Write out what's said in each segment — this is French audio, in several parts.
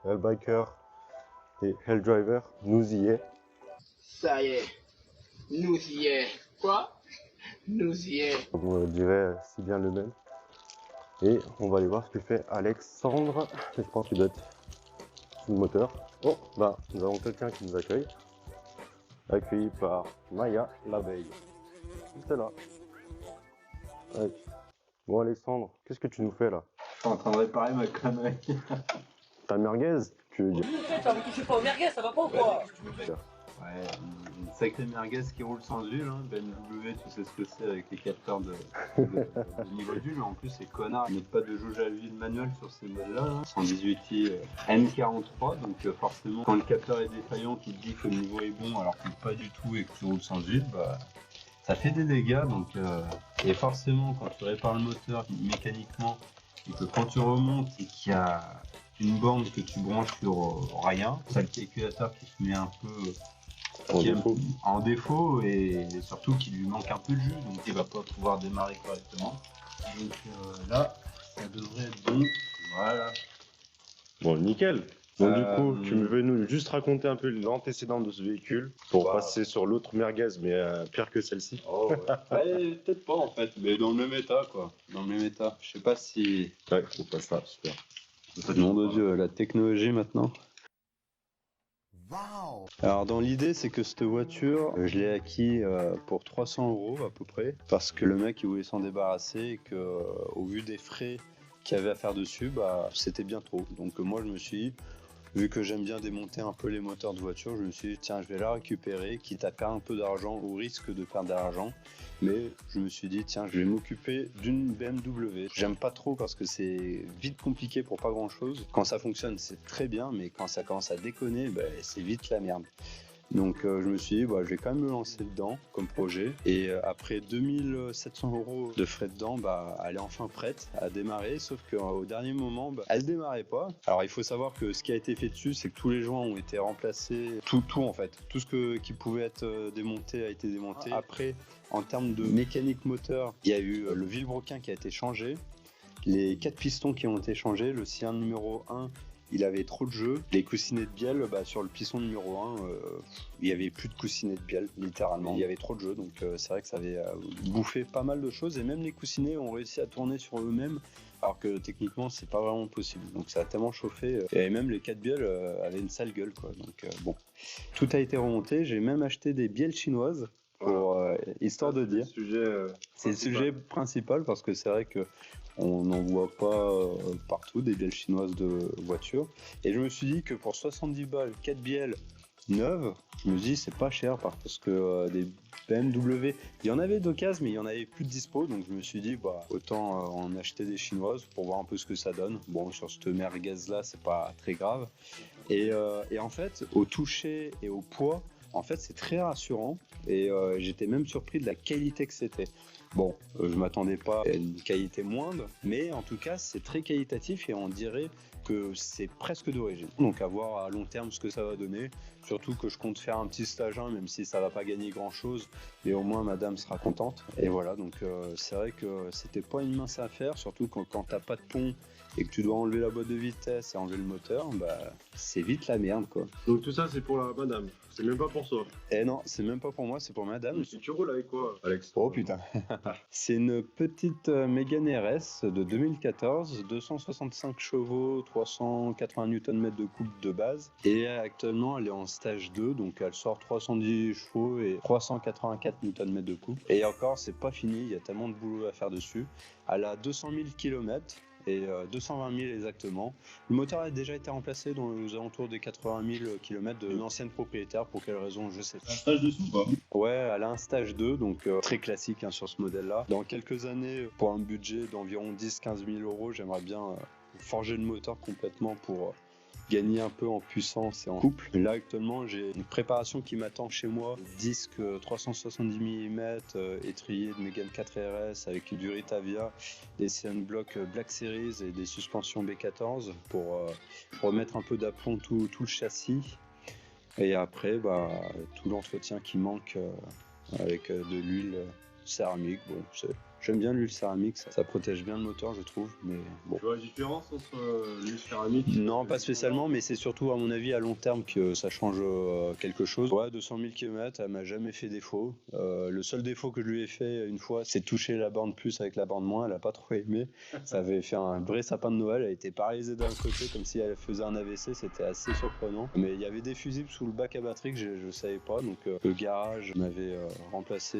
Hellbiker et Helldriver, nous y est. Ça y est, nous y est. Quoi? Nous y est. Comme on dirait si bien le même. Et on va aller voir ce que fait Alexandre. Je pense qu'il doit être sous le moteur. Oh, bah, nous avons quelqu'un qui nous accueille. Accueilli par Maya l'abeille. C'est là. Ouais. Bon Alexandre, qu'est-ce que tu nous fais là? Je suis en train de réparer ma connerie. Ta merguez, tu veux dire? Ça vous touchez pas au merguez, ça va pas ou quoi? Ouais, une sacrée merguez qui roule sans huile, hein. BMW, tu sais ce que c'est avec les capteurs de niveau d'huile, mais en plus ces connards ils mettent pas de jauge à huile manuelle sur ces modèles-là, hein. 118i M43, donc forcément quand le capteur est défaillant qui te dit que le niveau est bon alors que pas du tout et que tu roules sans huile, bah ça fait des dégâts. Donc et forcément quand tu répares le moteur mécaniquement et que quand tu remontes et qu'il y a une borne que tu branches sur rien, t'as le calculateur qui se met un peu en défaut et surtout qu'il lui manque un peu de jus, donc il va pas pouvoir démarrer correctement. Donc là, ça devrait être bon. Voilà. Bon, nickel. Donc du coup, tu veux nous juste raconter un peu l'antécédent de ce véhicule pour passer sur l'autre merguez, mais pire que celle-ci. Oh, ouais. Peut-être pas en fait, mais dans le même état quoi. Dans le même état. Je sais pas si. Ouais, faut pas ça, super. Nom de Dieu, la technologie maintenant. Wow. Alors dans l'idée c'est que cette voiture je l'ai acquis pour 300 € à peu près parce que le mec il voulait s'en débarrasser et que au vu des frais qu'il y avait à faire dessus bah c'était bien trop. Donc moi je me suis dit, vu que j'aime bien démonter un peu les moteurs de voiture, je me suis dit tiens je vais la récupérer quitte à perdre un peu d'argent au risque de perdre de l'argent. Mais je me suis dit tiens je vais m'occuper d'une BMW. J'aime pas trop parce que c'est vite compliqué pour pas grand chose. Quand ça fonctionne c'est très bien mais quand ça commence à déconner bah, c'est vite la merde. Donc je me suis dit bah, je vais quand même me lancer dedans comme projet et après 2700 € de frais dedans bah, elle est enfin prête à démarrer sauf qu'au dernier moment bah, elle démarrait pas. Alors il faut savoir que ce qui a été fait dessus c'est que tous les joints ont été remplacés, tout en fait, tout ce qui pouvait être démonté a été démonté. Après en termes de mécanique moteur il y a eu le vilebrequin qui a été changé, les 4 pistons qui ont été changés, le cylindre numéro 1 il avait trop de jeu. Les coussinets de bielle, bah, sur le piston numéro 1, il n'y avait plus de coussinets de bielle, littéralement. Il y avait trop de jeu, donc c'est vrai que ça avait bouffé pas mal de choses. Et même les coussinets ont réussi à tourner sur eux-mêmes, alors que techniquement, c'est pas vraiment possible. Donc ça a tellement chauffé. Et même les 4 bielles avaient une sale gueule, quoi. Donc bon, tout a été remonté. J'ai même acheté des bielles chinoises. Pour, histoire de dire. C'est le sujet principal parce que c'est vrai que on n'en voit pas partout des bielles chinoises de voitures. Et je me suis dit que pour 70 balles, 4 bielles neuves, je me dis c'est pas cher parce que des BMW, il y en avait d'occasion mais il y en avait plus de dispo. Donc je me suis dit bah autant en acheter des chinoises pour voir un peu ce que ça donne. Bon sur cette merguez là c'est pas très grave. Et en fait au toucher et au poids, en fait c'est très rassurant et j'étais même surpris de la qualité que c'était. Bon, je m'attendais pas à une qualité moindre, mais en tout cas c'est très qualitatif et on dirait que c'est presque d'origine. Donc à voir à long terme ce que ça va donner, surtout que je compte faire un petit stage 1 même si ça va pas gagner grand chose, mais au moins madame sera contente. Et voilà, donc c'est vrai que c'était pas une mince affaire, surtout quand t'as pas de pont et que tu dois enlever la boîte de vitesse et enlever le moteur, bah c'est vite la merde quoi. Donc tout ça c'est pour la madame, c'est même pas pour toi. Eh non, c'est même pas pour moi, c'est pour madame. Si tu roules avec quoi, Alex? Oh putain. C'est une petite Mégane RS de 2014, 265 chevaux, 380 Nm de couple de base. Et actuellement, elle est en stage 2, donc elle sort 310 chevaux et 384 Nm de couple. Et encore, c'est pas fini, il y a tellement de boulot à faire dessus. Elle a 200 000 km. Et 220 000 exactement. Le moteur a déjà été remplacé dans aux alentours des 80 000 km de l'ancienne propriétaire. Pour quelle raison, je sais pas. Un stage dessous ou pas? Ouais, elle a un stage 2, donc très classique sur ce modèle-là. Dans quelques années, pour un budget d'environ 10-15 000 €, j'aimerais bien forger le moteur complètement pour gagner un peu en puissance et en couple. Là actuellement j'ai une préparation qui m'attend chez moi, disque 370 mm, étrier de Mégane 4 RS avec du Ritavia, des CN Block Black Series et des suspensions B14 pour remettre un peu d'aplomb tout le châssis. Et après tout l'entretien qui manque avec de l'huile céramique. Bon, j'aime bien l'huile céramique, ça protège bien le moteur, je trouve. Mais bon. Tu vois la différence entre l'huile céramique? Non, pas spécialement, mais c'est surtout à mon avis à long terme que ça change quelque chose. Ouais, 200 000 km, elle m'a jamais fait défaut. Le seul défaut que je lui ai fait une fois, c'est toucher la borne plus avec la borne moins. Elle a pas trop aimé. Ça avait fait un vrai sapin de Noël. Elle était paralysée d'un côté comme si elle faisait un AVC. C'était assez surprenant. Mais il y avait des fusibles sous le bac à batterie que je savais pas. Donc le garage m'avait remplacé.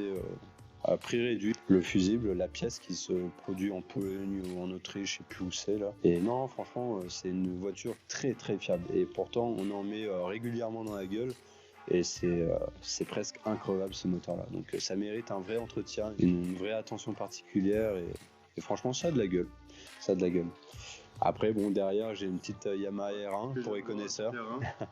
À prix réduit, le fusible, la pièce qui se produit en Pologne ou en Autriche, je sais plus où c'est là. Et non, franchement, c'est une voiture très très fiable. Et pourtant, on en met régulièrement dans la gueule. Et c'est presque incroyable ce moteur-là. Donc ça mérite un vrai entretien, une vraie attention particulière. Et franchement, ça a de la gueule. Ça a de la gueule. Après, bon, derrière, j'ai une petite Yamaha R1 pour les connaisseurs.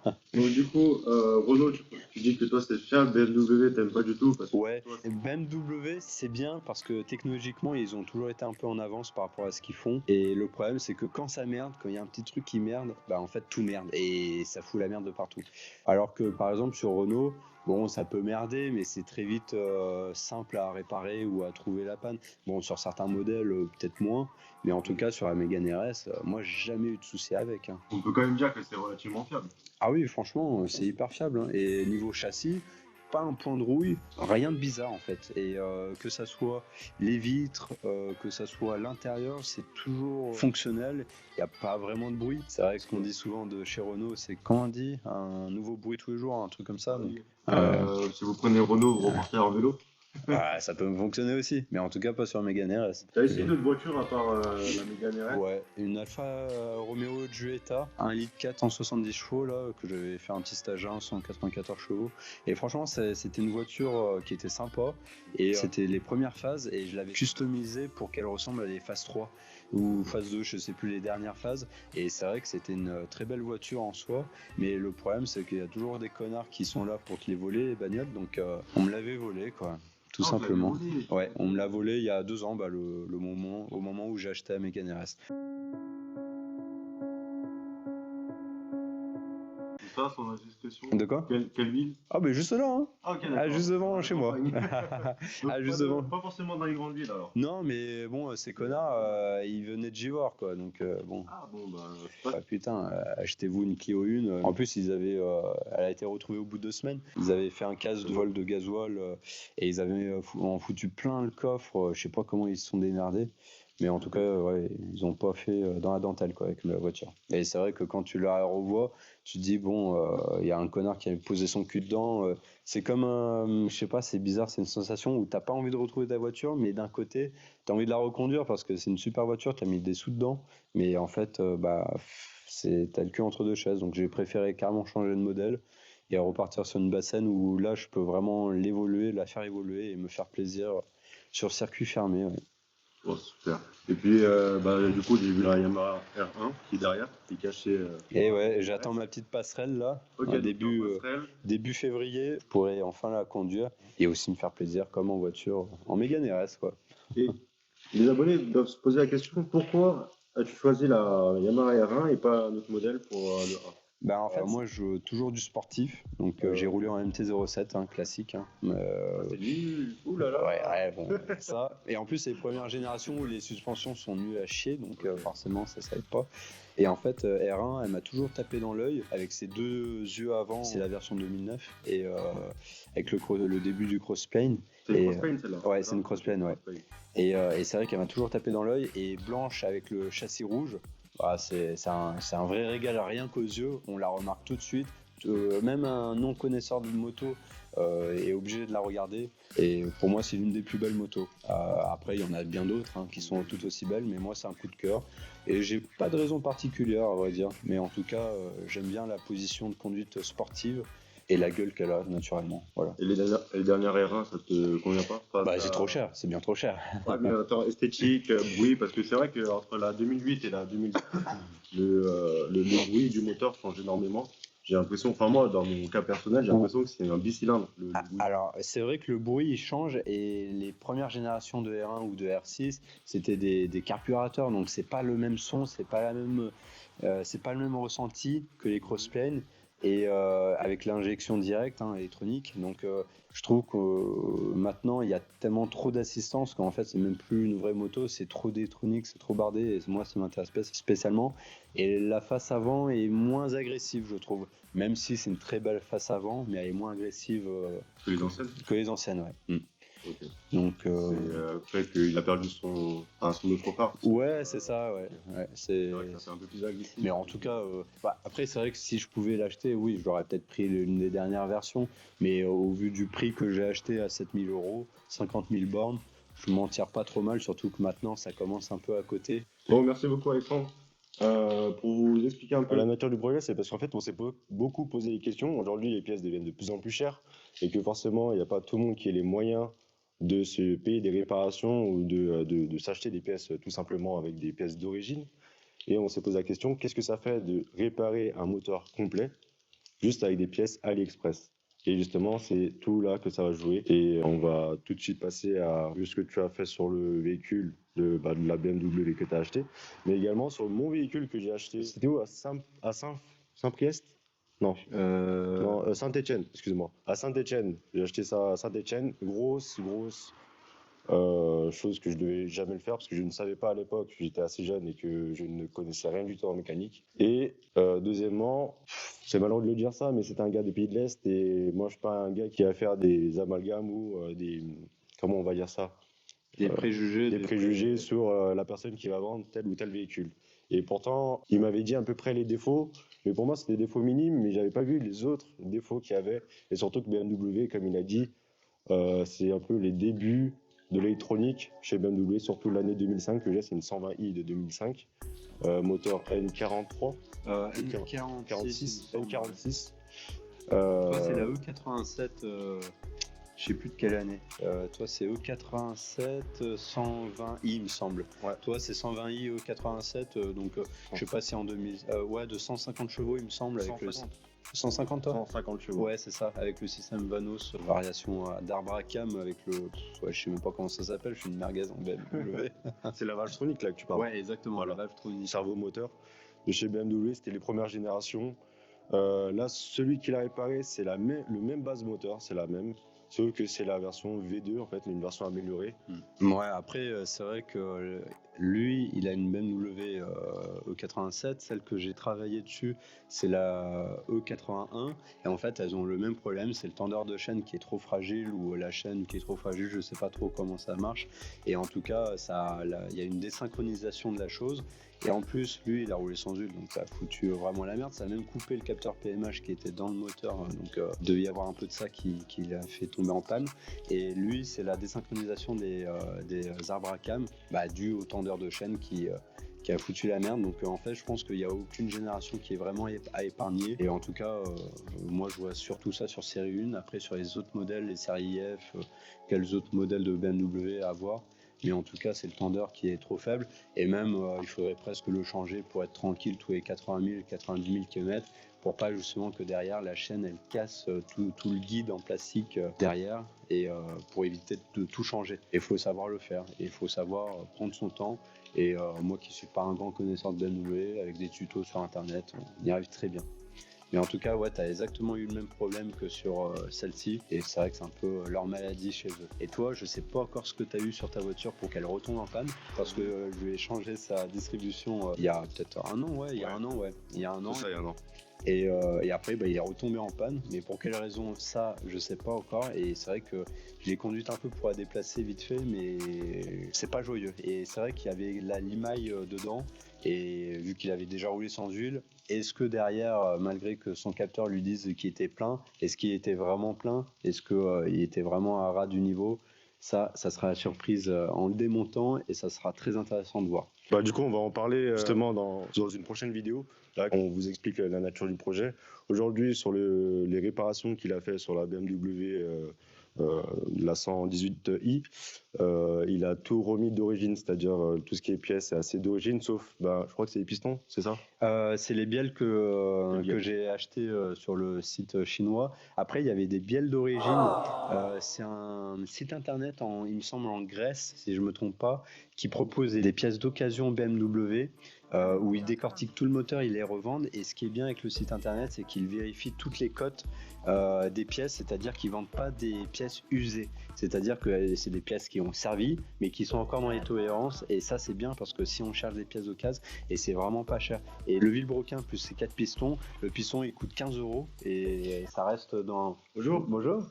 Donc du coup, Renault, tu dis que toi c'est fiable, BMW t'aimes pas du tout parce que Ouais, toi, BMW c'est bien parce que technologiquement ils ont toujours été un peu en avance par rapport à ce qu'ils font. Et le problème c'est que quand ça merde, quand il y a un petit truc qui merde, bah en fait tout merde et ça fout la merde de partout. Alors que par exemple sur Renault, bon ça peut merder mais c'est très vite simple à réparer ou à trouver la panne. Bon sur certains modèles peut-être moins, mais en tout cas sur la Mégane RS, moi j'ai jamais eu de souci avec. Hein. on peut quand même dire que c'est relativement fiable. Ah oui, franchement, c'est hyper fiable. Hein. Et niveau châssis, pas un point de rouille, rien de bizarre en fait. Et que ça soit les vitres, que ça soit l'intérieur, c'est toujours fonctionnel. Il n'y a pas vraiment de bruit. C'est vrai que ce qu'on dit souvent de chez Renault, c'est quand on dit un nouveau bruit tous les jours, un truc comme ça. Donc, Si vous prenez Renault, vous repartez en vélo. ça peut fonctionner aussi, mais en tout cas pas sur Mégane RS. T'as essayé d'autres voitures à part la Mégane RS? Ouais, une Alfa Romeo Giulietta, 1,4 litre en 70 chevaux là, que j'avais fait un petit stage 1, 194 chevaux. Et franchement, c'était une voiture qui était sympa. Et c'était les premières phases et je l'avais customisée pour qu'elle ressemble à des phases 3 ou phase 2, je sais plus les dernières phases. Et c'est vrai que c'était une très belle voiture en soi. Mais le problème, c'est qu'il y a toujours des connards qui sont là pour te les voler, les bagnoles. Donc on me l'avait volé quoi. Tout simplement. Ouais, on me l'a volé il y a 2 ans, au moment où j'ai acheté la Mégane RS. Ça, son indiscrétion. De quoi? Quelle ville? Ah, mais juste là, hein. Ah, ok, d'accord. Ah, juste devant, chez moi. Donc, Juste pas, devant. pas forcément dans les grandes villes alors. Non, mais bon, ces connards, ils venaient de Givor, quoi. Donc, bon. Ah bon, bah, c'est pas... Ah, putain, achetez-vous une Clio 1. En plus, elle a été retrouvée au bout de 2 semaines. Ils avaient fait un casse de vol de gasoil et ils avaient en foutu plein le coffre. Je sais pas comment ils se sont démerdés. Mais en tout cas, ouais, ils ont pas fait dans la dentelle quoi, avec la voiture. Et c'est vrai que quand tu la revois, tu te dis, bon, y a un connard qui a posé son cul dedans. C'est comme je sais pas, c'est bizarre, c'est une sensation où t'as pas envie de retrouver ta voiture, mais d'un côté, t'as envie de la reconduire parce que c'est une super voiture, t'as mis des sous dedans. Mais en fait, t'as le cul entre deux chaises. Donc j'ai préféré carrément changer de modèle et repartir sur une bassine où là, je peux vraiment la faire évoluer et me faire plaisir sur circuit fermé. Ouais. Oh, super. Et puis, du coup, j'ai vu la Yamaha R1 qui est derrière, qui est cachée. Et ouais, j'attends ma petite passerelle là. Ok, Début février, je pourrai enfin la conduire et aussi me faire plaisir comme en voiture, en Mégane RS quoi. Et les abonnés doivent se poser la question, pourquoi as-tu choisi la Yamaha R1 et pas un autre modèle pour le A? Bah en fait, moi je veux toujours du sportif, donc j'ai roulé en MT-07, hein, classique. Hein. C'est nul, oulala. Ouais, bon, ça. Et en plus, c'est les premières générations où les suspensions sont nulles à chier, donc forcément ça aide pas. Et en fait, R1, elle m'a toujours tapé dans l'œil avec ses 2 yeux avant. C'est la version 2009 et avec le début du crossplane. C'est une crossplane celle-là? Ouais, c'est une crossplane, ouais. Et c'est vrai qu'elle m'a toujours tapé dans l'œil et blanche avec le châssis rouge. Ah, c'est un vrai régal, rien qu'aux yeux, on la remarque tout de suite. Même un non-connaisseur de moto est obligé de la regarder. Et pour moi, c'est l'une des plus belles motos. Après, il y en a bien d'autres qui sont tout aussi belles, mais moi, c'est un coup de cœur. Et j'ai pas de raison particulière, à vrai dire. Mais en tout cas, j'aime bien la position de conduite sportive et la gueule qu'elle a naturellement. Voilà. Et les dernières R1, ça te convient pas? C'est trop cher, c'est bien trop cher. Ouais, mais attends, esthétique, bruit, parce que c'est vrai qu'entre la 2008 et la 2010, le bruit du moteur change énormément. J'ai l'impression, enfin moi, dans mon cas personnel, j'ai l'impression que c'est un bicylindre. Le bruit. Alors, c'est vrai que le bruit il change et les premières générations de R1 ou de R6, c'était des carburateurs, donc c'est pas le même son, c'est pas le même ressenti que les crossplanes. et avec l'injection directe électronique. Donc je trouve que maintenant il y a tellement trop d'assistance qu'en fait c'est même plus une vraie moto, c'est trop d'électronique, c'est trop bardé et moi ça m'intéresse spécialement. Et la face avant est moins agressive je trouve, même si c'est une très belle face avant, mais elle est moins agressive Que les anciennes. que les anciennes, ouais. Ok. Donc Après qu'il a perdu son autre phare. ouais, c'est ça, ouais. C'est vrai que ça, c'est un peu plus agressif. Mais en tout cas, après c'est vrai que si je pouvais l'acheter, oui, j'aurais peut-être pris l'une des dernières versions. Mais au vu du prix que j'ai acheté à 7 000 €, 50 000 bornes, je m'en tire pas trop mal, surtout que maintenant ça commence un peu à côté. Bon, merci beaucoup Alexandre. Pour vous expliquer un peu la nature du projet, c'est parce qu'en fait on s'est beaucoup posé des questions. Aujourd'hui les pièces deviennent de plus en plus chères et que forcément il n'y a pas tout le monde qui ait les moyens de se payer des réparations ou de s'acheter des pièces tout simplement avec des pièces d'origine. Et on s'est posé la question, qu'est-ce que ça fait de réparer un moteur complet juste avec des pièces AliExpress? Et justement, c'est tout là que ça va jouer. Et on va tout de suite passer à vu ce que tu as fait sur le véhicule de la BMW que tu as acheté, mais également sur mon véhicule que j'ai acheté. C'était où? À Saint-Priest? Non. Non, Saint-Étienne, excuse-moi. À Saint-Étienne. J'ai acheté ça à Saint-Étienne. Grosse chose que je devais jamais le faire parce que je ne savais pas à l'époque, j'étais assez jeune et que je ne connaissais rien du tout en mécanique. Et deuxièmement, c'est malheureux de le dire ça, mais c'est un gars des pays de l'Est et moi je suis pas un gars qui va faire des amalgames ou comment on va dire ça? Des préjugés. Des préjugés sur la personne qui va vendre tel ou tel véhicule. Et pourtant, il m'avait dit à peu près les défauts, mais pour moi c'était des défauts minimes, mais j'avais pas vu les autres défauts qu'il y avait. Et surtout que BMW, comme il a dit, c'est un peu les débuts de l'électronique chez BMW, surtout l'année 2005 que j'ai, c'est une 120i de 2005, moteur N43, N46. N46. Toi, c'est la E87, je sais plus de quelle année. Toi, c'est E87 120i, il me semble. Ouais. Toi, c'est 120i E87, donc je sais pas si en 2000. Ouais, de 150 chevaux, il me semble. Avec 150. 150 toi 150 chevaux. Ouais, c'est ça, avec le système Vanos, variation d'arbre à cam avec le. Ouais, je sais même pas comment ça s'appelle, je suis une merguez en BMW. C'est la Valvetronic là que tu parles. Ouais, exactement, Voilà. la Valvetronic. Servo moteur de chez BMW, c'était les premières générations. Là, celui qui l'a réparé, c'est le même base moteur, c'est la même. Sauf que c'est la version V2, en fait, une version améliorée. Ouais, après, c'est vrai que lui, il a une BMW E87. Celle que j'ai travaillé dessus, c'est la E81. Et en fait, elles ont le même problème, c'est le tendeur de chaîne qui est trop fragile ou la chaîne qui est trop fragile, je sais pas trop comment ça marche. Et en tout cas, il y a une désynchronisation de la chose. Et en plus, lui, il a roulé sans huile, donc ça a foutu vraiment la merde. Ça a même coupé le capteur PMH qui était dans le moteur, donc il devait y avoir un peu de ça qui l'a fait tomber en panne. Et lui, c'est la désynchronisation des arbres à cam, dû au tendeur de chaîne qui a foutu la merde. Donc en fait, je pense qu'il n'y a aucune génération qui est vraiment à épargner. Et en tout cas, moi, je vois surtout ça sur série 1. Après, sur les autres modèles, les séries IF, quels autres modèles de BMW à avoir. Mais en tout cas, c'est le tendeur qui est trop faible. Et même, il faudrait presque le changer pour être tranquille tous les 80 000, 90 000 km pour pas justement que derrière la chaîne elle casse tout le guide en plastique derrière et pour éviter de tout changer. Et il faut savoir le faire. Et il faut savoir prendre son temps. Et moi qui suis pas un grand connaisseur de BMW, avec des tutos sur internet, on y arrive très bien. Mais en tout cas, ouais, tu as exactement eu le même problème que sur celle-ci. Et c'est vrai que c'est un peu leur maladie chez eux. Et toi, je sais pas encore ce que tu as eu sur ta voiture pour qu'elle retombe en panne. Parce que je lui ai changé sa distribution il y a peut-être un an, ouais. Il y a un an, ouais. Il y a un an. C'est ça, il y a un an. Et après, il est retombé en panne. Mais pour quelle raison, ça, je sais pas encore. Et c'est vrai que je l'ai conduite un peu pour la déplacer vite fait, mais c'est pas joyeux. Et c'est vrai qu'il y avait la limaille dedans. Et vu qu'il avait déjà roulé sans huile, est-ce que derrière, malgré que son capteur lui dise qu'il était plein, est-ce qu'il était vraiment plein? Est-ce qu'il était vraiment à ras du niveau? Ça sera la surprise en le démontant et ça sera très intéressant de voir. Du coup, on va en parler justement dans une prochaine vidéo. Là, on vous explique la nature du projet. Aujourd'hui, sur les réparations qu'il a fait sur la BMW, la 118i, il a tout remis d'origine, c'est-à-dire tout ce qui est pièces, c'est assez d'origine, sauf, je crois que c'est les pistons, c'est ça? C'est les bielles que j'ai achetées sur le site chinois. Après, il y avait des bielles d'origine. C'est un site internet, il me semble en Grèce, si je ne me trompe pas, qui propose des pièces d'occasion BMW où ils décortiquent tout le moteur, ils les revendent. Et ce qui est bien avec le site internet, c'est qu'ils vérifient toutes les cotes des pièces, c'est-à-dire qu'ils ne vendent pas des pièces usées. C'est-à-dire que c'est des pièces qui ont servi, mais qui sont encore dans les tolérances. Et ça, c'est bien parce que si on cherche des pièces d'occasion, et c'est vraiment pas cher. Et le vilebrequin plus ses 4 pistons, le piston il coûte 15 € et ça reste dans. Bonjour.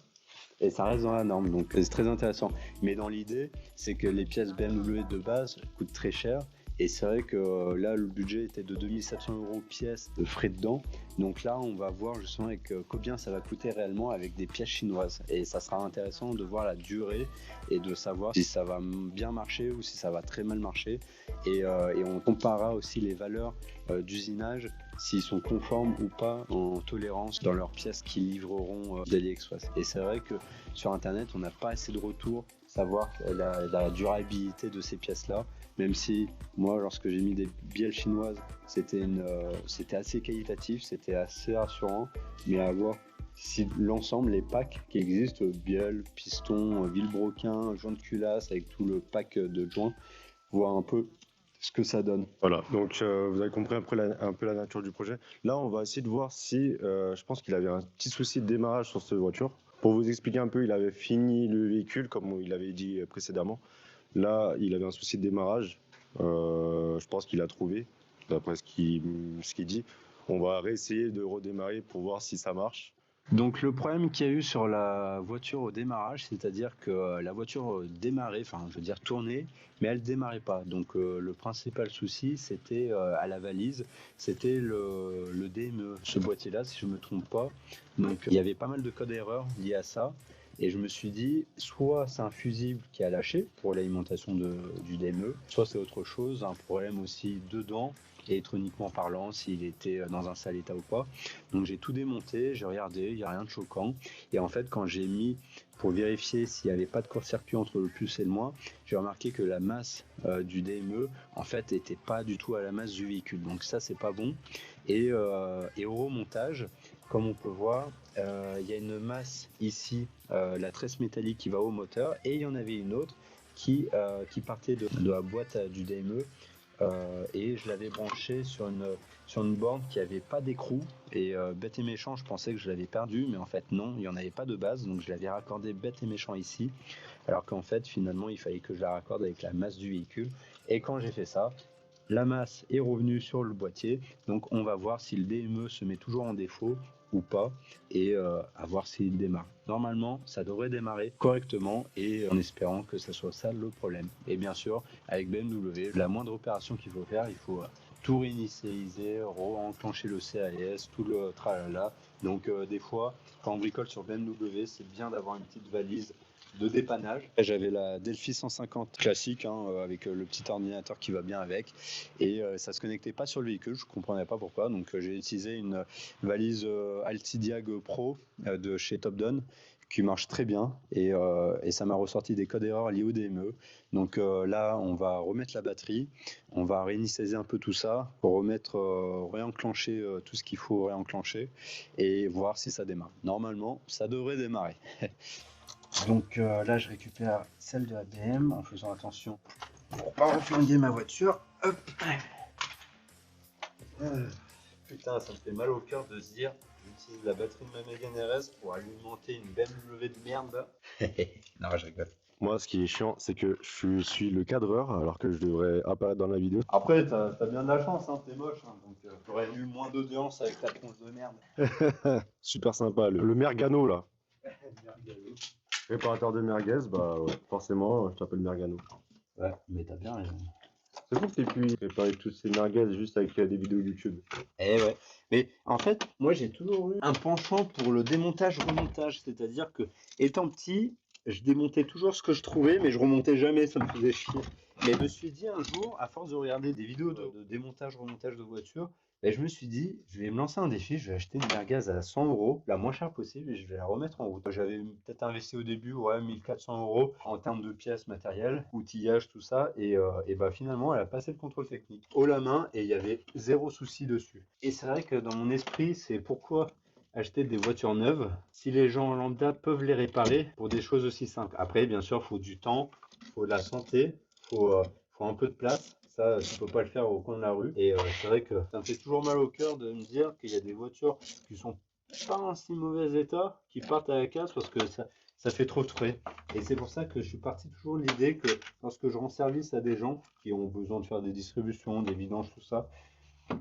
Et ça reste dans la norme, donc c'est très intéressant. Mais dans l'idée, c'est que les pièces BMW de base coûtent très cher. Et c'est vrai que là, le budget était de 2700 € pièce de frais dedans. Donc là, on va voir justement avec combien ça va coûter réellement avec des pièces chinoises. Et ça sera intéressant de voir la durée et de savoir si ça va bien marcher ou si ça va très mal marcher. Et on comparera aussi les valeurs d'usinage, s'ils sont conformes ou pas en tolérance dans leurs pièces qu'ils livreront d'AliExpress. Et c'est vrai que sur Internet, on n'a pas assez de retours, savoir la durabilité de ces pièces-là. Même si moi, lorsque j'ai mis des bielles chinoises, c'était assez qualitatif, c'était assez rassurant. Mais à voir si l'ensemble, les packs qui existent, bielles, pistons, vilebrequin, joint de culasse, avec tout le pack de joints, voir un peu ce que ça donne. Voilà, donc vous avez compris un peu la nature du projet. Là, on va essayer de voir si, je pense qu'il avait un petit souci de démarrage sur cette voiture. Pour vous expliquer un peu, il avait fini le véhicule, comme il avait dit précédemment. Là, il avait un souci de démarrage. Je pense qu'il a trouvé, d'après ce qu'il dit. On va réessayer de redémarrer pour voir si ça marche. Donc le problème qu'il y a eu sur la voiture au démarrage, c'est-à-dire que la voiture démarrait, enfin je veux dire tournait, mais elle démarrait pas. Donc le principal souci, c'était à la valise, c'était le DME, ce boîtier-là, si je me trompe pas. Donc il y avait pas mal de codes erreurs liés à ça. Et je me suis dit, soit c'est un fusible qui a lâché pour l'alimentation du DME, soit c'est autre chose, un problème aussi dedans, électroniquement parlant, s'il était dans un sale état ou pas. Donc j'ai tout démonté, j'ai regardé, il n'y a rien de choquant. Et en fait, quand j'ai mis pour vérifier s'il n'y avait pas de court-circuit entre le plus et le moins, j'ai remarqué que la masse du DME, en fait, n'était pas du tout à la masse du véhicule. Donc ça, c'est pas bon. Et au remontage, comme on peut voir, il y a une masse ici, la tresse métallique qui va au moteur, et il y en avait une autre qui partait de la boîte du DME, et je l'avais branchée sur une borne qui n'avait pas d'écrou, et bête et méchant, je pensais que je l'avais perdu, mais en fait non, il n'y en avait pas de base, donc je l'avais raccordé bête et méchant ici, alors qu'en fait finalement il fallait que je la raccorde avec la masse du véhicule. Et quand j'ai fait ça, la masse est revenue sur le boîtier, donc on va voir si le DME se met toujours en défaut ou pas, et à voir s'il démarre. Normalement, ça devrait démarrer correctement, et en espérant que ça soit ça le problème. Et bien sûr, avec BMW, la moindre opération qu'il faut faire, il faut tout réinitialiser, enclencher le CAS, tout le tralala. Donc des fois, quand on bricole sur BMW, c'est bien d'avoir une petite valise de dépannage. J'avais la Delphi 150 classique, avec le petit ordinateur qui va bien avec, et ça se connectait pas sur le véhicule, je comprenais pas pourquoi, donc j'ai utilisé une valise Altidiag Pro de chez Topdon qui marche très bien, et ça m'a ressorti des codes erreurs liés au DME. Donc là, on va remettre la batterie, on va réinitialiser un peu tout ça pour réenclencher tout ce qu'il faut réenclencher et voir si ça démarre. Normalement, ça devrait démarrer. Donc là, je récupère celle de la BM en faisant attention pour pas reflinguer ma voiture. Hop. Putain, ça me fait mal au cœur de se dire j'utilise la batterie de ma Mégane RS pour alimenter une BMW de merde. Non, je rigole. Moi, ce qui est chiant, c'est que je suis le cadreur alors que je devrais apparaître dans la vidéo. Après, t'as bien de la chance, t'es moche, donc t'aurais eu moins d'audience avec ta tronche de merde. Super sympa, le Mergano là. Réparateur de merguez, bah ouais, forcément, je t'appelle Mergano. Ouais, mais t'as bien raison. C'est pour que tu puisses réparer toutes ces merguez juste avec des vidéos YouTube. Eh ouais. Mais en fait, moi j'ai toujours eu un penchant pour le démontage-remontage. C'est-à-dire que, étant petit, je démontais toujours ce que je trouvais, mais je remontais jamais, ça me faisait chier. Mais je me suis dit un jour, à force de regarder des vidéos de démontage-remontage de voitures, ben, je me suis dit, je vais me lancer un défi, je vais acheter une merguez à 100 €, la moins chère possible, et je vais la remettre en route. J'avais peut-être investi au début, 1400 € en termes de pièces, matériel, outillage, tout ça, et bah finalement, elle a passé le contrôle technique haut la main, et il y avait zéro souci dessus. Et c'est vrai que dans mon esprit, c'est pourquoi acheter des voitures neuves si les gens lambda peuvent les réparer pour des choses aussi simples. Après, bien sûr, il faut du temps, il faut de la santé, il faut un peu de place. Ça, tu peux pas le faire au coin de la rue. Et c'est vrai que ça me fait toujours mal au cœur de me dire qu'il y a des voitures qui sont pas en si mauvais état, qui partent à la casse parce que ça fait trop de frais. Et c'est pour ça que je suis parti toujours de l'idée que lorsque je rends service à des gens qui ont besoin de faire des distributions, des vidanges, tout ça,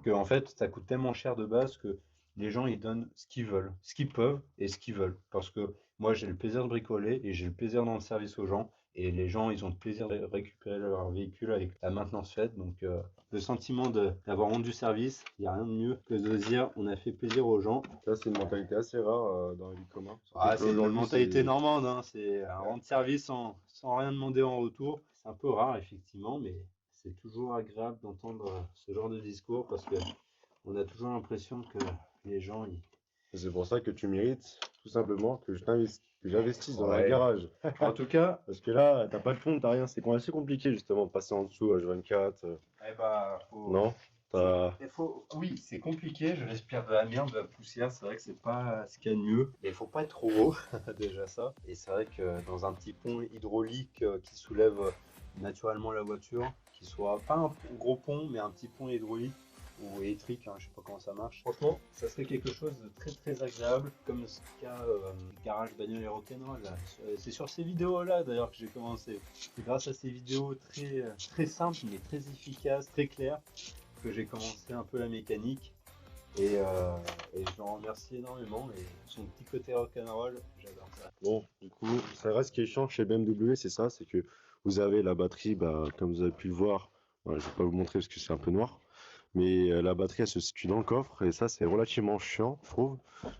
que en fait ça coûte tellement cher de base que les gens ils donnent ce qu'ils veulent, ce qu'ils peuvent et ce qu'ils veulent. Parce que moi j'ai le plaisir de bricoler et j'ai le plaisir de rendre service aux gens. Et les gens, ils ont le plaisir de récupérer leur véhicule avec la maintenance faite. Donc, le sentiment d'avoir rendu service, il n'y a rien de mieux que de se dire on a fait plaisir aux gens. Ça, c'est une mentalité assez rare dans la vie de commun. Ah, c'est une Aujourd'hui, mentalité normande, hein. C'est un rendre service sans rien demander en retour. C'est un peu rare, effectivement, mais c'est toujours agréable d'entendre ce genre de discours parce que on a toujours l'impression que les gens, ils... Et c'est pour ça que tu mérites tout simplement que j'investisse dans un Ouais. garage. En tout cas, Parce que là, t'as pas de fond, t'as rien. C'est assez compliqué justement de passer en dessous à H24. eh ben, Non, t'as... Oui, c'est compliqué, je respire de la merde, de la poussière, c'est vrai que c'est pas ce qu'il y a de mieux. Mais il faut pas être trop haut, déjà ça. Et c'est vrai que dans un petit pont hydraulique qui soulève naturellement la voiture, qui soit pas un gros pont, mais un petit pont hydraulique ou électrique, hein, je sais pas comment ça marche. Franchement, ça serait quelque chose de très très agréable, comme ce qu'a Garage Bagnole et Rock'n'Roll. C'est sur ces vidéos-là d'ailleurs que j'ai commencé. C'est grâce à ces vidéos très simples, mais très efficaces, très claires, que j'ai commencé un peu la mécanique et je l'en remercie énormément et son petit côté rock'n'roll, j'adore ça. Bon, du coup, ça reste ce qui change chez BMW, c'est ça, c'est que vous avez la batterie, bah, comme vous avez pu le voir, voilà, je vais pas vous montrer parce que c'est un peu noir, mais la batterie elle se situe dans le coffre et ça c'est relativement chiant, je trouve,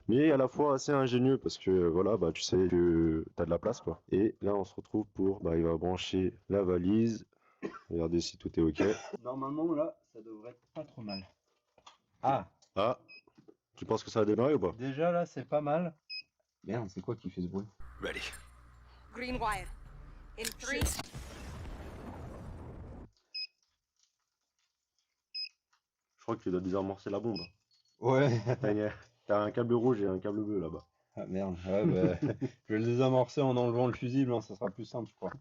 mais à la fois assez ingénieux parce que voilà, bah, tu sais que tu as de la place quoi. Et là on se retrouve pour, bah, il va brancher la valise, regardez si tout est ok. Normalement là, ça devrait être pas trop mal. Ah, Ah, tu penses que ça va démarrer ou pas? déjà là c'est pas mal. Merde, c'est quoi qui fait ce bruit? Green wire. In 3. Je crois que tu dois désamorcer la bombe. Ouais. T'as un câble rouge et un câble bleu là-bas. Ah merde, ouais, bah, je vais le désamorcer en enlevant le fusible, hein, ça sera plus simple je crois.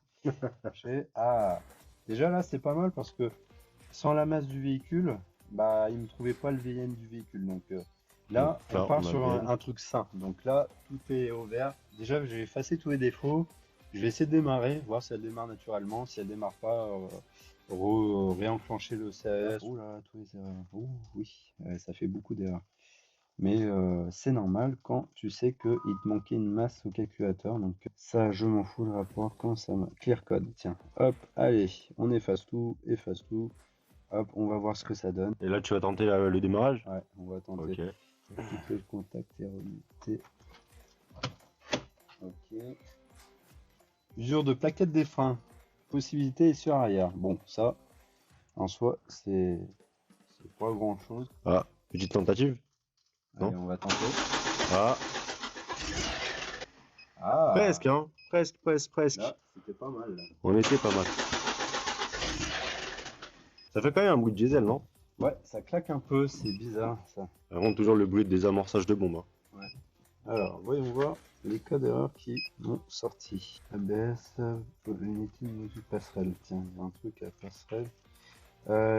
Ah, déjà là c'est pas mal parce que sans la masse du véhicule, bah il me trouvait pas le VN du véhicule. Donc là Là, on part on a sur bien. un truc sain. Donc là tout est au vert. Déjà j'ai effacé tous les défauts. Je vais essayer de démarrer, voir si elle démarre naturellement. Si elle démarre pas, réenclencher le CAS. Ouh là, tous les erreurs. Ouh, oui, ça fait beaucoup d'erreurs. Mais c'est normal quand tu sais qu'il te manquait une masse au calculateur. Donc ça, je m'en fous le rapport. Quand ça m'a... Clear code, tiens. Hop, allez, on efface tout, efface tout. Hop, on va voir ce que ça donne. Et là tu vas tenter le démarrage? Ouais, on va tenter. Ok. Couper le contact et remonter. Ok. Usure de plaquettes des freins. Possibilité sur arrière. Bon, ça, en soi, c'est pas grand chose. Ah, petite tentative? Allez, Non. on va tenter. Ah, Ah, presque hein, presque. là, c'était pas mal. Là. On était pas mal. Ça fait quand même un bruit de diesel, non? Ouais, ça claque un peu, c'est bizarre ça. Ça rend toujours le bruit de désamorçage de bombe. Hein. Alors, voyons voir les cas d'erreur qui m'ont sorti. ABS, unité de module passerelle. Tiens, il y a un truc à passerelle.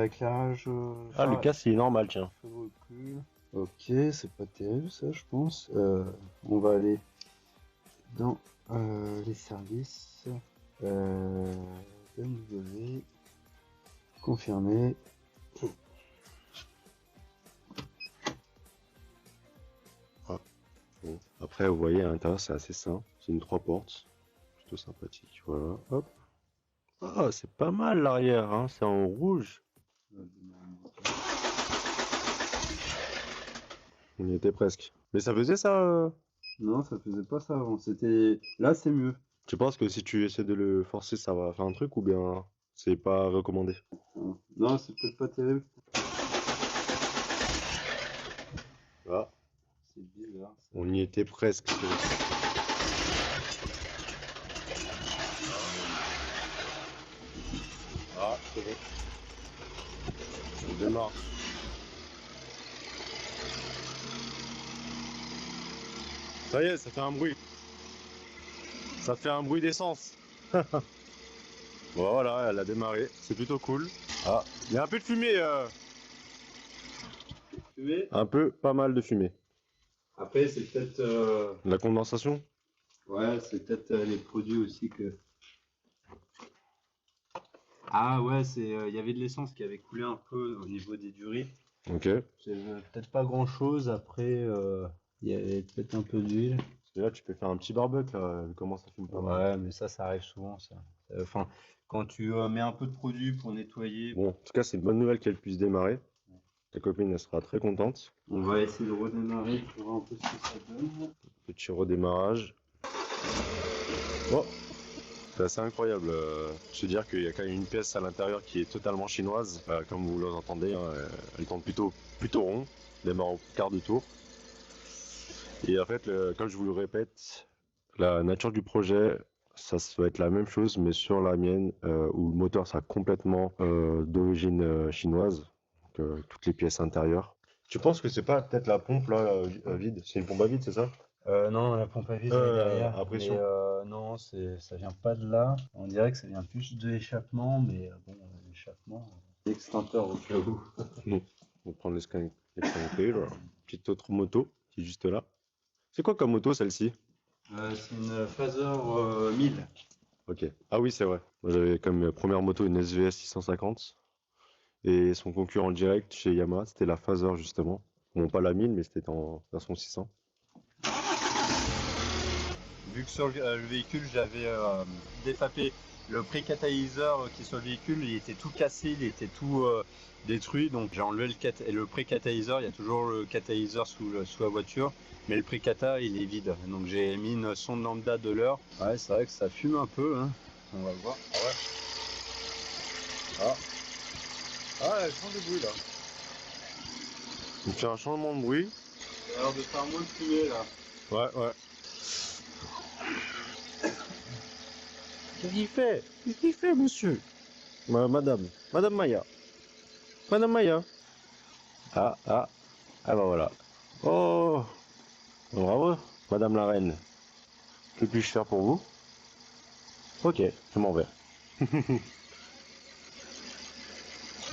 Éclairage. Ah, le casque il est normal, tiens. Feu de recul. Ok, c'est pas terrible ça, je pense. On va aller dans les services. BMW. Confirmé. Bon. Après, vous voyez, à l'intérieur, c'est assez sain. C'est une 3 portes. Plutôt sympathique. Voilà. Hop. Ah, c'est pas mal l'arrière, hein. C'est en rouge. On y était presque. Mais ça faisait ça Non, ça faisait pas ça avant. C'était. Là, c'est mieux. Tu penses que si tu essaies de le forcer, ça va faire un truc ou bien c'est pas recommandé? Non, c'est peut-être pas terrible. Ah, C'est bizarre. Ça. on y était presque. Ah, c'est bon. On démarre. Ça y est, ça fait un bruit. Ça fait un bruit d'essence. Bon, voilà, elle a démarré, c'est plutôt cool. Ah, il y a un peu de fumée. Un peu, pas mal de fumée. Après, c'est peut-être. La condensation? Ouais, c'est peut-être les produits aussi que. Ah ouais, il y avait de l'essence qui avait coulé un peu au niveau des durées. Ok. C'est peut-être pas grand-chose. Après, il y avait peut-être un peu d'huile. Et là, tu peux faire un petit barbecue, là, vu comment ça fume pas mal. Ouais, mais ça arrive souvent, ça. Enfin, quand tu mets un peu de produit pour nettoyer. Bon, en tout cas, c'est une bonne nouvelle qu'elle puisse démarrer. Ta copine, elle sera très contente. On va essayer de redémarrer pour voir un peu ce que ça donne. Petit redémarrage. Bon, c'est assez incroyable. Je veux dire qu'il y a quand même une pièce à l'intérieur qui est totalement chinoise. Comme vous l'entendez, hein, elle tourne plutôt rond. Démarre au quart de tour. Et en fait, comme je vous le répète, la nature du projet, ça va être la même chose, mais sur la mienne, où le moteur sera complètement d'origine chinoise. Donc, toutes les pièces intérieures. Tu penses que c'est pas peut-être la pompe là vide? C'est une pompe à vide, c'est ça? Non, la pompe à vide elle est derrière. à pression. Mais non, ça vient pas de là. On dirait que ça vient plus de l'échappement, mais bon, l'échappement. L'extincteur au cas où. On va prendre l'extincteur. Petite autre moto qui est juste là. C'est quoi comme moto celle-ci? C'est une Phaser 1000. Ok. Ah oui, c'est vrai. Moi j'avais comme première moto une SVS 650. Et son concurrent direct chez Yamaha, c'était la Phaser justement. Bon, pas la 1000, mais c'était en version 600. Vu que sur le véhicule, j'avais défapé le pré-catalyseur qui est sur le véhicule, il était tout cassé, il était tout détruit. Donc j'ai enlevé le pré-catalyseur. Il y a toujours le catalyseur sous la voiture, mais le pré-cata il est vide. Donc j'ai mis une sonde lambda de l'heure. Ouais, c'est vrai que ça fume un peu. Hein. On va voir. Ah, elle change de bruit là. Il fait un changement de bruit. Il a l'air de faire moins de fumée là. Ouais, ouais. Qu'est-ce qu'il fait? Qu'est-ce qu'il fait, monsieur? Madame Maya. Madame Maya. Ah, ah. Ah bah voilà. Oh, bravo, Madame la Reine. Que puis-je faire pour vous? Ok, je m'en vais.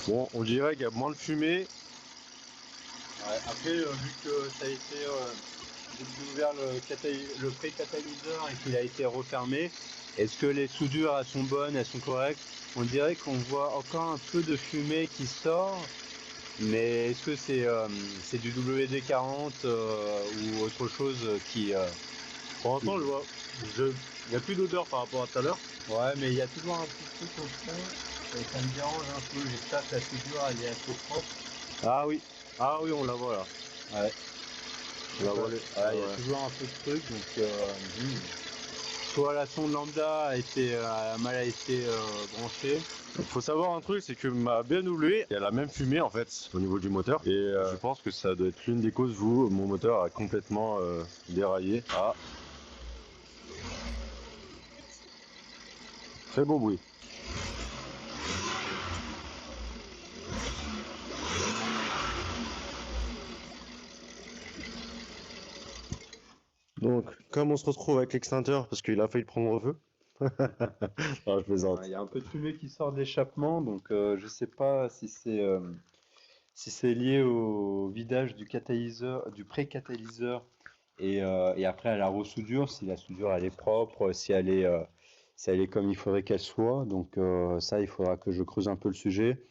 Bon, on dirait qu'il y a moins de fumée. Ouais, après, vu que ça a été j'ai ouvert le pré-catalyseur et qu'il a été refermé, est-ce que les soudures elles sont bonnes, elles sont correctes? On dirait qu'on voit encore un peu de fumée qui sort, mais est-ce que c'est du WD-40 ou autre chose qui... Pour l'instant, je vois. Il n'y a plus d'odeur par rapport à tout à l'heure. Ouais, mais il y a toujours un petit truc au fond et ça me dérange un peu. J'espère que la soudure elle est assez propre. Ah oui. Ah oui, on la voit là. Ouais. On la voit. Il y a toujours un peu de truc, donc soit la sonde lambda a mal été branchée. Il faut savoir un truc, c'est que ma BMW, elle a la même fumée en fait au niveau du moteur. Et je pense que ça doit être l'une des causes où mon moteur a complètement déraillé. Ah. Très beau bruit. Donc, comme on se retrouve avec l'extincteur parce qu'il a failli prendre feu. Non, je plaisante. Il y a un peu de fumée qui sort de l'échappement, donc je sais pas si c'est lié au vidage du catalyseur, du pré-catalyseur et après à la resoudure, si la soudure elle est propre, si elle est comme il faudrait qu'elle soit. Donc ça, il faudra que je creuse un peu le sujet.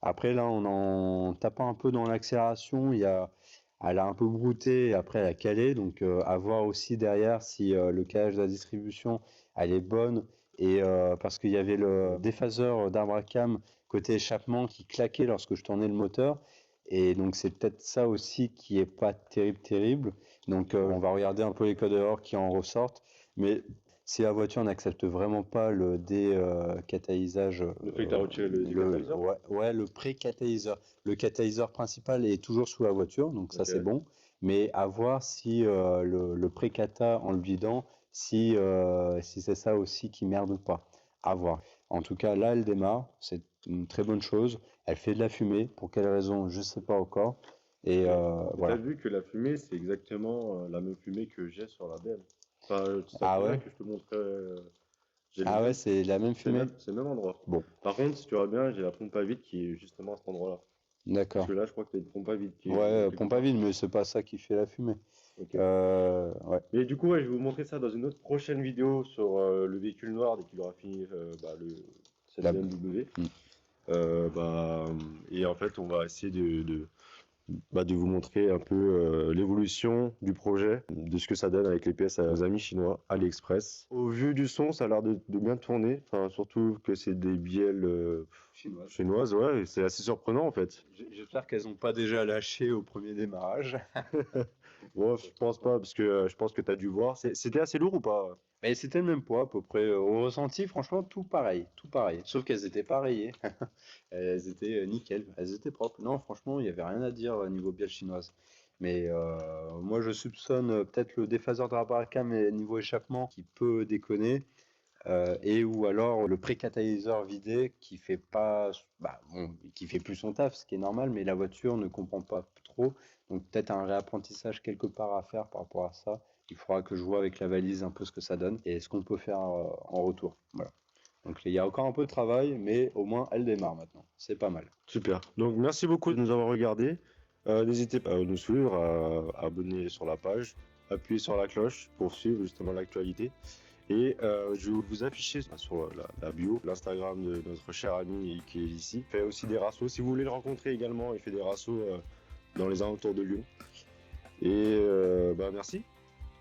Après là, en tapant un peu dans l'accélération, elle a un peu brouté et après elle a calé. Donc à voir aussi derrière si le calage de la distribution elle est bonne et parce qu'il y avait le déphaseur d'arbre à cam côté échappement qui claquait lorsque je tournais le moteur. Et donc c'est peut-être ça aussi qui est pas terrible. Donc on va regarder un peu les codes erreurs qui en ressortent. Mais si la voiture n'accepte vraiment pas le décatalysage, Le fait que tu as retiré le décatalyseur? ouais, le pré-catalyseur. Le catalyseur principal est toujours sous la voiture, donc ça Ok. c'est bon. Mais à voir si le pré-cata en le vidant, si c'est ça aussi qui merde ou pas. À voir. En tout cas, là elle démarre, c'est une très bonne chose. Elle fait de la fumée, pour quelle raison, je sais pas encore. Et voilà. T'as vu que la fumée, c'est exactement la même fumée que j'ai sur la BM. Enfin, tu te Ah souviens ouais? que je te montrais J'ai Ah le ouais, même- c'est la même c'est fumée. le même endroit. Bon, Par contre, si tu vois bien, j'ai la pompe à vide qui est justement à cet endroit-là. d'accord. Parce que là, je crois que t'as une pompe à vide qui est Ouais, quelque pompe à part. vide, mais c'est pas ça qui fait la fumée. Ok. Ouais. Et du coup, ouais, je vais vous montrer ça dans une autre prochaine vidéo sur le véhicule noir dès qu'il aura fini cette La- BMW. Mm. Et en fait, on va essayer de vous montrer un peu l'évolution du projet, de ce que ça donne avec les pièces à nos amis chinois, AliExpress. Au vu du son, ça a l'air de bien tourner, enfin, surtout que c'est des bielles chinoises, ouais, et c'est assez surprenant en fait. J'espère qu'elles n'ont pas déjà lâché au premier démarrage. Bon, je pense pas, parce que je pense que tu as dû voir. C'était assez lourd ou pas? Mais c'était le même poids à peu près. Au ressenti, franchement, tout pareil, tout pareil. Sauf qu'elles étaient pas rayées. Elles étaient nickel, elles étaient propres. Non, franchement, il n'y avait rien à dire au niveau bielle chinoise. Mais moi, je soupçonne peut-être le déphaseur de rapport à cam et niveau échappement qui peut déconner. Et ou alors le pré-catalyseur vidé qui fait pas, bon, qui fait plus son taf, ce qui est normal, mais la voiture ne comprend pas trop. Donc peut-être un réapprentissage quelque part à faire par rapport à ça. Il faudra que je vois avec la valise un peu ce que ça donne et ce qu'on peut faire en retour. Voilà. Donc il y a encore un peu de travail, mais au moins elle démarre maintenant. C'est pas mal. Super. Donc merci beaucoup de nous avoir regardés. N'hésitez pas à nous suivre, à abonner sur la page, appuyer sur la cloche pour suivre justement l'actualité. Et je vais vous afficher sur la bio l'Instagram de notre cher ami qui est ici. Il fait aussi des rassos. Si vous voulez le rencontrer également, il fait des rassos dans les alentours de Lyon. Et merci.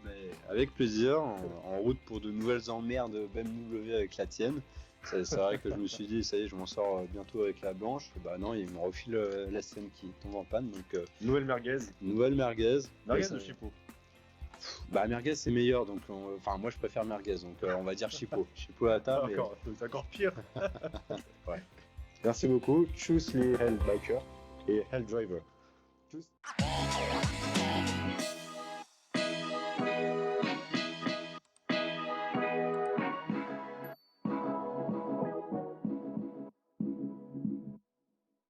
Mais avec plaisir, en route pour de nouvelles emmerdes BMW avec la tienne. C'est vrai que je me suis dit, ça y est, je m'en sors bientôt avec la blanche. Et bah non, il me refile la sienne qui tombe en panne. Donc, Nouvelle merguez. nouvelle merguez. Merguez Ça- ou chipot? Bah, merguez, c'est meilleur. Donc, enfin, moi, je préfère merguez. Donc, on va dire chipot. Chipot à la table. mais- C'est encore pire. Ouais. Merci beaucoup. Choose les Hell Biker et Hell Driver. Choose.